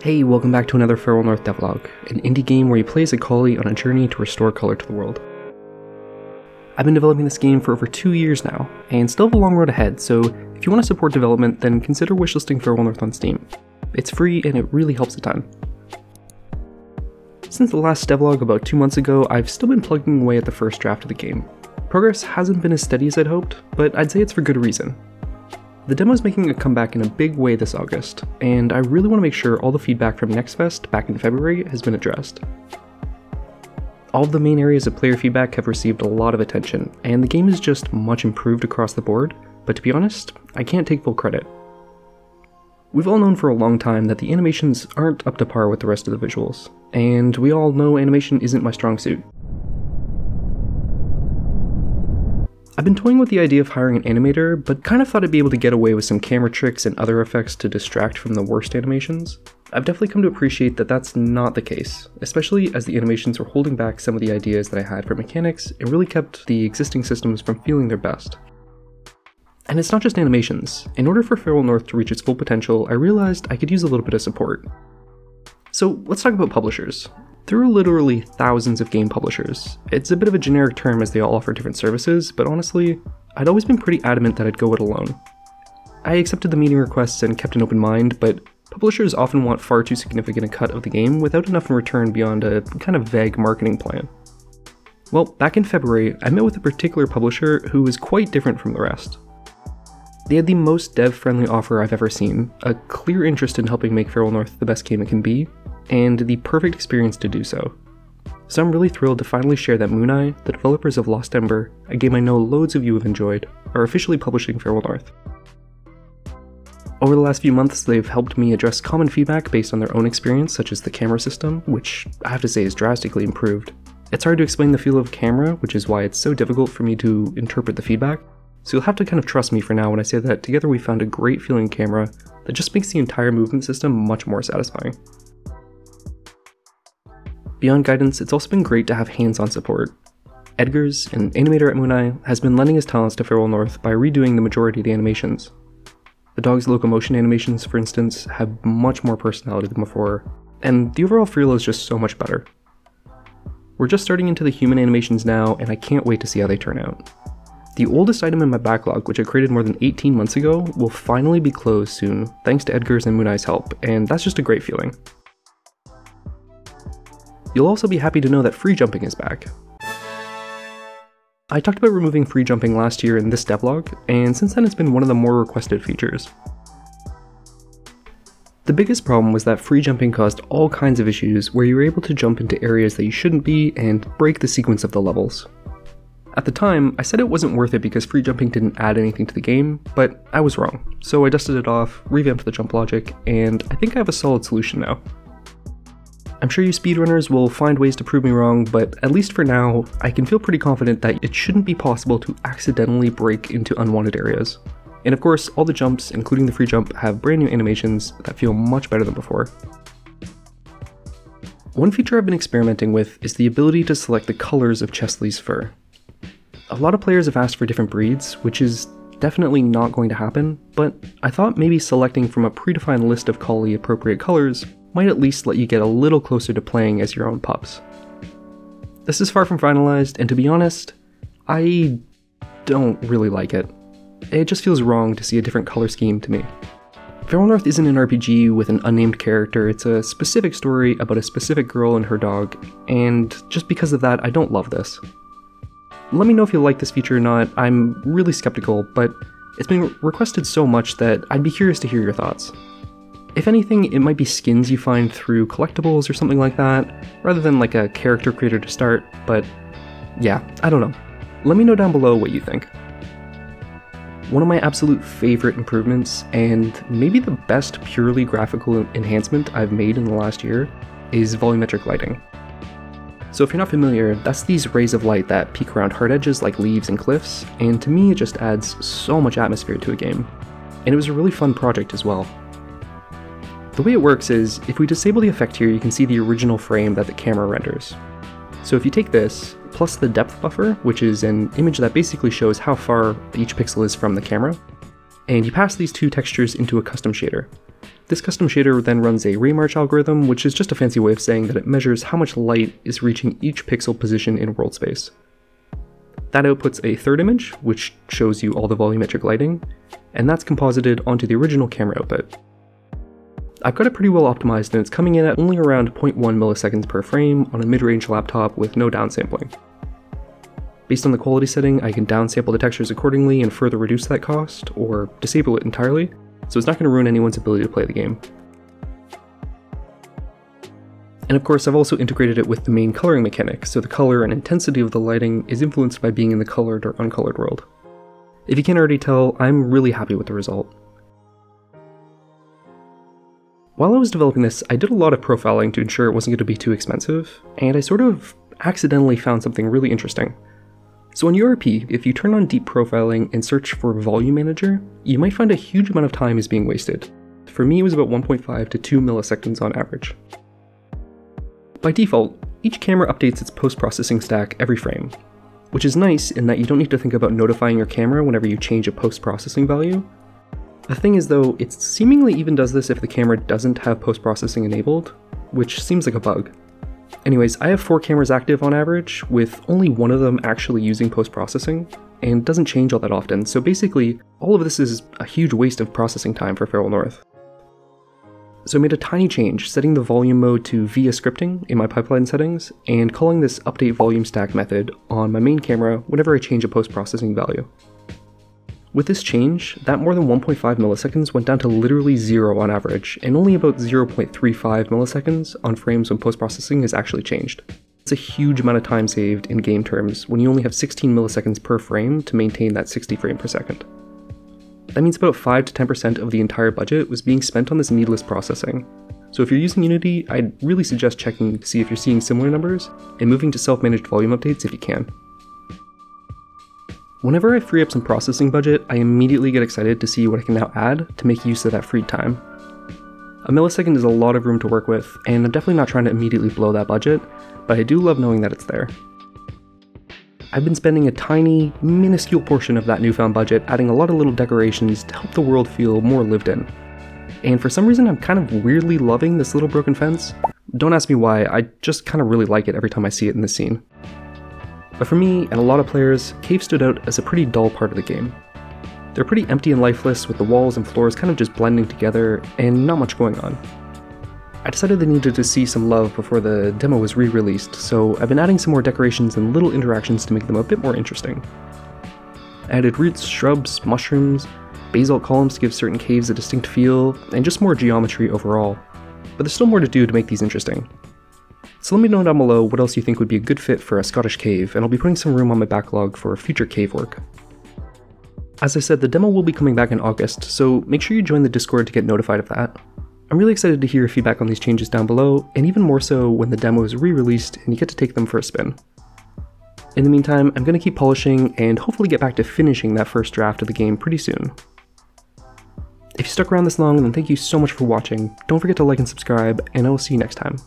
Hey, welcome back to another North Devlog, an indie game where you play as a collie on a journey to restore color to the world. I've been developing this game for over 2 years now, and still have a long road ahead, so if you want to support development, then consider wishlisting Farewell North on Steam. It's free and it really helps a ton. Since the last devlog about 2 months ago, I've still been plugging away at the first draft of the game. Progress hasn't been as steady as I'd hoped, but I'd say it's for good reason. The demo's making a comeback in a big way this August, and I really want to make sure all the feedback from NextFest back in February has been addressed. All of the main areas of player feedback have received a lot of attention, and the game is just much improved across the board, but to be honest, I can't take full credit. We've all known for a long time that the animations aren't up to par with the rest of the visuals, and we all know animation isn't my strong suit. I've been toying with the idea of hiring an animator, but kind of thought I'd be able to get away with some camera tricks and other effects to distract from the worst animations. I've definitely come to appreciate that that's not the case, especially as the animations were holding back some of the ideas that I had for mechanics and really kept the existing systems from feeling their best. And it's not just animations. In order for Farewell North to reach its full potential, I realized I could use a little bit of support. So let's talk about publishers. There are literally thousands of game publishers. It's a bit of a generic term as they all offer different services, but honestly, I'd always been pretty adamant that I'd go it alone. I accepted the meeting requests and kept an open mind, but publishers often want far too significant a cut of the game without enough in return beyond a kind of vague marketing plan. Well, back in February, I met with a particular publisher who was quite different from the rest. They had the most dev-friendly offer I've ever seen, a clear interest in helping make Farewell North the best game it can be, and the perfect experience to do so. So I'm really thrilled to finally share that Mooneye, the developers of Lost Ember, a game I know loads of you have enjoyed, are officially publishing Farewell North. Over the last few months, they've helped me address common feedback based on their own experience, such as the camera system, which I have to say is drastically improved. It's hard to explain the feel of camera, which is why it's so difficult for me to interpret the feedback, so you'll have to kind of trust me for now when I say that together we found a great feeling camera that just makes the entire movement system much more satisfying. Beyond guidance, it's also been great to have hands-on support. Edgars, an animator at Mooneye, has been lending his talents to Farewell North by redoing the majority of the animations. The dog's locomotion animations, for instance, have much more personality than before, and the overall feel is just so much better. We're just starting into the human animations now, and I can't wait to see how they turn out. The oldest item in my backlog, which I created more than 18 months ago, will finally be closed soon, thanks to Edgars and Mooneye's help, and that's just a great feeling. You'll also be happy to know that free jumping is back. I talked about removing free jumping last year in this devlog, and since then it's been one of the more requested features. The biggest problem was that free jumping caused all kinds of issues where you were able to jump into areas that you shouldn't be and break the sequence of the levels. At the time, I said it wasn't worth it because free jumping didn't add anything to the game, but I was wrong, so I dusted it off, revamped the jump logic, and I think I have a solid solution now. I'm sure you speedrunners will find ways to prove me wrong, but at least for now, I can feel pretty confident that it shouldn't be possible to accidentally break into unwanted areas. And of course, all the jumps, including the free jump, have brand new animations that feel much better than before. One feature I've been experimenting with is the ability to select the colors of Chesley's fur. A lot of players have asked for different breeds, which is definitely not going to happen, but I thought maybe selecting from a predefined list of collie appropriate colors might at least let you get a little closer to playing as your own pups. This is far from finalized, and to be honest, I don't really like it. It just feels wrong to see a different color scheme to me. Farewell North isn't an RPG with an unnamed character, it's a specific story about a specific girl and her dog, and just because of that, I don't love this. Let me know if you like this feature or not. I'm really skeptical, but it's been requested so much that I'd be curious to hear your thoughts. If anything, it might be skins you find through collectibles or something like that, rather than like a character creator to start, but yeah, I don't know. Let me know down below what you think. One of my absolute favorite improvements, and maybe the best purely graphical enhancement I've made in the last year, is volumetric lighting. So if you're not familiar, that's these rays of light that peek around hard edges like leaves and cliffs, and to me it just adds so much atmosphere to a game. And it was a really fun project as well. The way it works is, if we disable the effect here, you can see the original frame that the camera renders. So if you take this, plus the depth buffer, which is an image that basically shows how far each pixel is from the camera, and you pass these two textures into a custom shader. This custom shader then runs a ray march algorithm, which is just a fancy way of saying that it measures how much light is reaching each pixel position in world space. That outputs a third image, which shows you all the volumetric lighting, and that's composited onto the original camera output. I've got it pretty well optimized, and it's coming in at only around 0.1 milliseconds per frame on a mid-range laptop with no downsampling. Based on the quality setting, I can downsample the textures accordingly and further reduce that cost, or disable it entirely, so it's not going to ruin anyone's ability to play the game. And of course, I've also integrated it with the main coloring mechanic, so the color and intensity of the lighting is influenced by being in the colored or uncolored world. If you can't already tell, I'm really happy with the result. While I was developing this, I did a lot of profiling to ensure it wasn't going to be too expensive, and I sort of accidentally found something really interesting. So on URP, if you turn on deep profiling and search for Volume Manager, you might find a huge amount of time is being wasted. For me, it was about 1.5 to 2 milliseconds on average. By default, each camera updates its post-processing stack every frame, which is nice in that you don't need to think about notifying your camera whenever you change a post-processing value. The thing is though, it seemingly even does this if the camera doesn't have post-processing enabled, which seems like a bug. Anyways, I have 4 cameras active on average, with only one of them actually using post-processing, and doesn't change all that often, so basically, all of this is a huge waste of processing time for Feral North. So I made a tiny change, setting the volume mode to via scripting in my pipeline settings, and calling this update volume stack method on my main camera whenever I change a post-processing value. With this change, that more than 1.5 milliseconds went down to literally 0 on average, and only about 0.35 milliseconds on frames when post-processing is actually changed. It's a huge amount of time saved in game terms when you only have 16 milliseconds per frame to maintain that 60 frames per second. That means about 5 to 10% of the entire budget was being spent on this needless processing. So if you're using Unity, I'd really suggest checking to see if you're seeing similar numbers, and moving to self-managed volume updates if you can. Whenever I free up some processing budget, I immediately get excited to see what I can now add to make use of that freed time. A millisecond is a lot of room to work with, and I'm definitely not trying to immediately blow that budget, but I do love knowing that it's there. I've been spending a tiny, minuscule portion of that newfound budget adding a lot of little decorations to help the world feel more lived in. And for some reason I'm kind of weirdly loving this little broken fence. Don't ask me why, I just kind of really like it every time I see it in this scene. But for me, and a lot of players, caves stood out as a pretty dull part of the game. They're pretty empty and lifeless, with the walls and floors kind of just blending together, and not much going on. I decided they needed to see some love before the demo was re-released, so I've been adding some more decorations and little interactions to make them a bit more interesting. I added roots, shrubs, mushrooms, basalt columns to give certain caves a distinct feel, and just more geometry overall. But there's still more to do to make these interesting. So let me know down below what else you think would be a good fit for a Scottish cave, and I'll be putting some room on my backlog for future cave work. As I said, the demo will be coming back in August, so make sure you join the Discord to get notified of that. I'm really excited to hear your feedback on these changes down below, and even more so when the demo is re-released and you get to take them for a spin. In the meantime, I'm going to keep polishing and hopefully get back to finishing that first draft of the game pretty soon. If you stuck around this long, then thank you so much for watching. Don't forget to like and subscribe, and I will see you next time.